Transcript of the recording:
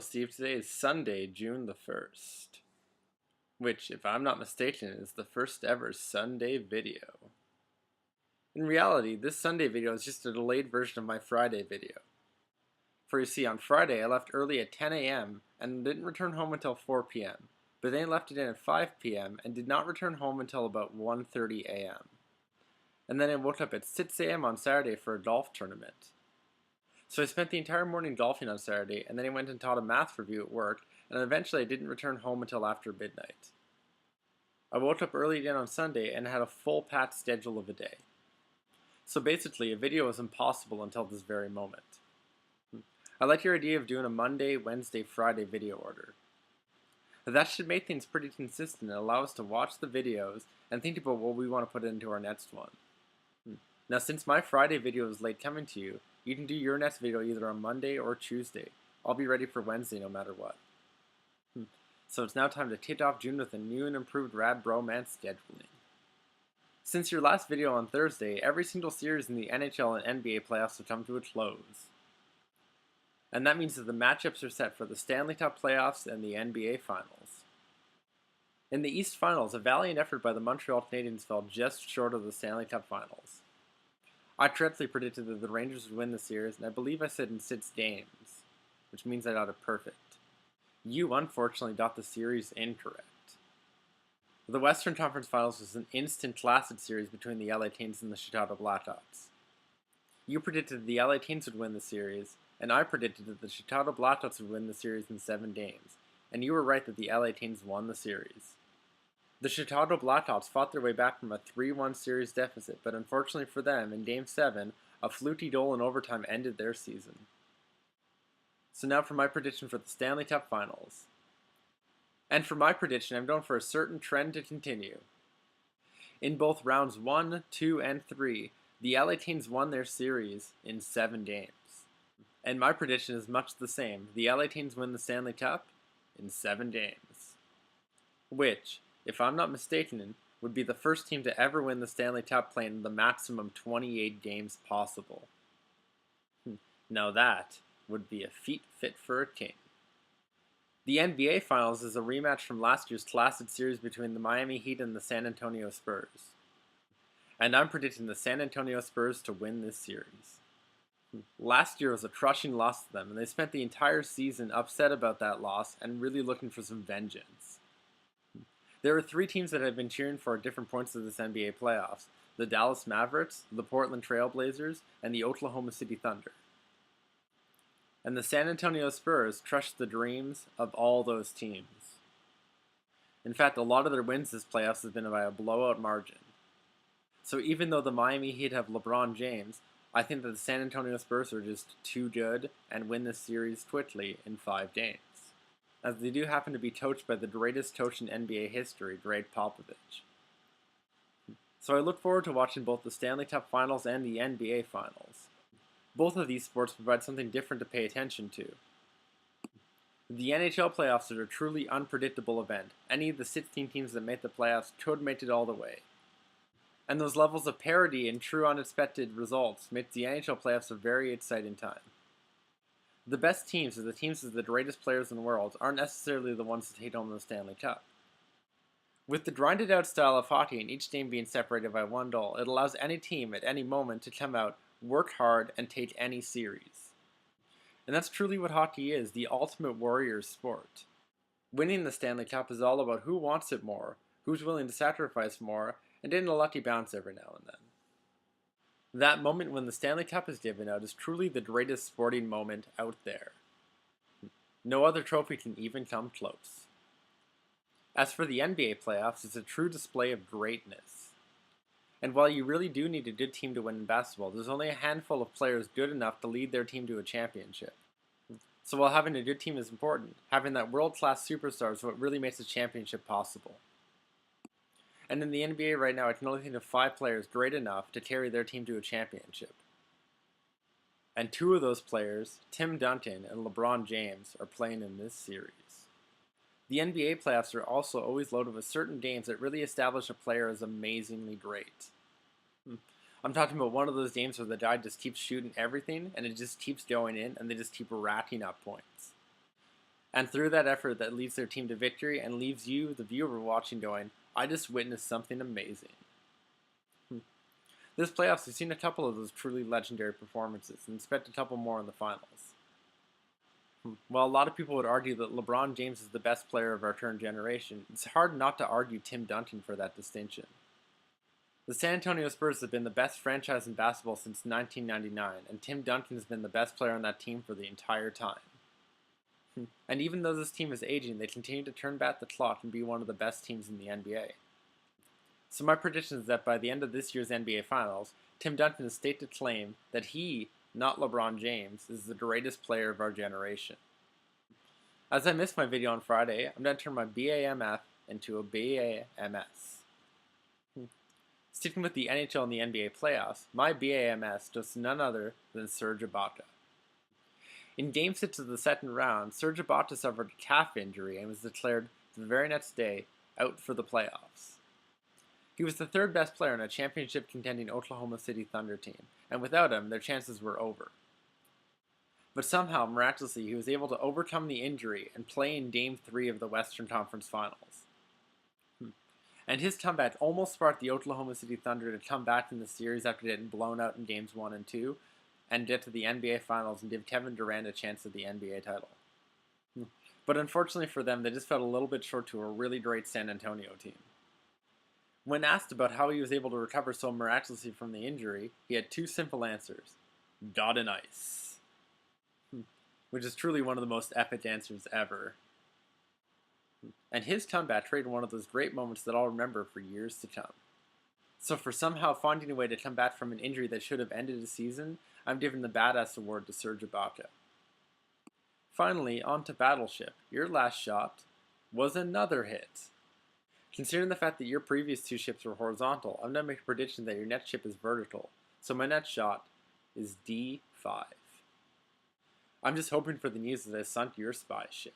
Steve. Today is Sunday, June the 1st, which, if I'm not mistaken, is the first ever Sunday video. In reality, this Sunday video is just a delayed version of my Friday video. For you see, on Friday I left early at 10 a.m. and didn't return home until 4 p.m., but then left it in at 5 p.m. and did not return home until about 1:30 a.m. And then I woke up at 6 a.m. on Saturday for a golf tournament. So I spent the entire morning golfing on Saturday, and then I went and taught a math review at work, and eventually I didn't return home until after midnight. I woke up early again on Sunday and had a full packed schedule of a day. So basically, a video was impossible until this very moment. I like your idea of doing a Monday, Wednesday, Friday video order. That should make things pretty consistent and allow us to watch the videos and think about what we want to put into our next one. Now, since my Friday video is late coming to you, you can do your next video either on Monday or Tuesday. I'll be ready for Wednesday no matter what. So it's now time to kick off June with a new and improved Rad Bromance scheduling. Since your last video on Thursday, every single series in the NHL and NBA playoffs will come to a close. And that means that the matchups are set for the Stanley Cup playoffs and the NBA Finals. In the East Finals, a valiant effort by the Montreal Canadiens fell just short of the Stanley Cup Finals. I correctly predicted that the Rangers would win the series, and I believe I said in 6 games, which means I got it perfect. You unfortunately got the series incorrect. The Western Conference Finals was an instant classic series between the LA Kings and the Chicago Blackhawks. You predicted the LA Kings would win the series, and I predicted that the Chicago Blackhawks would win the series in 7 games, and you were right that the LA Kings won the series. The Chicago Blackhawks fought their way back from a 3-1 series deficit, but unfortunately for them, in Game 7, a fluky goal in overtime ended their season. So now for my prediction for the Stanley Cup Finals. And for my prediction, I'm going for a certain trend to continue. In both rounds 1, 2, and 3, the LA Kings won their series in 7 games. And my prediction is much the same. The LA Kings win the Stanley Cup in 7 games. Which, if I'm not mistaken, would be the first team to ever win the Stanley Cup playing the maximum 28 games possible. Now that would be a feat fit for a king. The NBA Finals is a rematch from last year's classic series between the Miami Heat and the San Antonio Spurs. And I'm predicting the San Antonio Spurs to win this series. Last year was a crushing loss to them, and they spent the entire season upset about that loss and really looking for some vengeance. There are 3 teams that I've been cheering for at different points of this NBA playoffs: the Dallas Mavericks, the Portland Trail Blazers, and the Oklahoma City Thunder. And the San Antonio Spurs crushed the dreams of all those teams. In fact, a lot of their wins this playoffs have been by a blowout margin. So even though the Miami Heat have LeBron James, I think that the San Antonio Spurs are just too good and win this series quickly in 5 games. As they do happen to be coached by the greatest coach in NBA history, Greg Popovich. So I look forward to watching both the Stanley Cup Finals and the NBA Finals. Both of these sports provide something different to pay attention to. The NHL playoffs are a truly unpredictable event. Any of the 16 teams that make the playoffs could make it all the way. And those levels of parity and true unexpected results make the NHL playoffs a very exciting time. The best teams, or the teams with the greatest players in the world, aren't necessarily the ones that take home the Stanley Cup. With the grinded out style of hockey and each game being separated by 1 goal, it allows any team at any moment to come out, work hard, and take any series. And that's truly what hockey is, the ultimate warrior's sport. Winning the Stanley Cup is all about who wants it more, who's willing to sacrifice more, and getting a lucky bounce every now and then. That moment when the Stanley Cup is given out is truly the greatest sporting moment out there. No other trophy can even come close. As for the NBA playoffs, it's a true display of greatness. And while you really do need a good team to win in basketball, there's only a handful of players good enough to lead their team to a championship. So while having a good team is important, having that world-class superstar is what really makes a championship possible. And in the NBA right now, I can only think of 5 players great enough to carry their team to a championship. And 2 of those players, Tim Duncan and LeBron James, are playing in this series. The NBA playoffs are also always loaded with certain games that really establish a player as amazingly great. I'm talking about one of those games where the guy just keeps shooting everything and it just keeps going in and they just keep racking up points. And through that effort that leads their team to victory and leaves you, the viewer watching, going, I just witnessed something amazing. This playoffs, we've seen a couple of those truly legendary performances and expect a couple more in the finals. While a lot of people would argue that LeBron James is the best player of our current generation, it's hard not to argue Tim Duncan for that distinction. The San Antonio Spurs have been the best franchise in basketball since 1999, and Tim Duncan has been the best player on that team for the entire time. And even though this team is aging, they continue to turn back the clock and be one of the best teams in the NBA. So my prediction is that by the end of this year's NBA Finals, Tim Duncan has stated claim that he, not LeBron James, is the greatest player of our generation. As I missed my video on Friday, I'm going to turn my BAMF into a BAMS. Sticking with the NHL and the NBA playoffs, my BAMS goes to none other than Serge Ibaka. In Game 6 of the second round, Serge Ibaka suffered a calf injury and was declared the very next day out for the playoffs. He was the third best player on a championship contending Oklahoma City Thunder team, and without him, their chances were over. But somehow, miraculously, he was able to overcome the injury and play in Game 3 of the Western Conference Finals. And his comeback almost sparked the Oklahoma City Thunder to come back in the series after getting blown out in Games 1 and 2, and get to the NBA Finals and give Kevin Durant a chance at the NBA title. But unfortunately for them, they just fell a little bit short to a really great San Antonio team. When asked about how he was able to recover so miraculously from the injury, he had two simple answers. God and ice. Which is truly one of the most epic answers ever. And his comeback created one of those great moments that I'll remember for years to come. So for somehow finding a way to come back from an injury that should have ended a season, I'm giving the Badass Award to Serge Ibaka. Finally, on to Battleship. Your last shot was another hit. Considering the fact that your previous two ships were horizontal, I'm going to make a prediction that your next ship is vertical. So my next shot is D5. I'm just hoping for the news that I sunk your spy ship.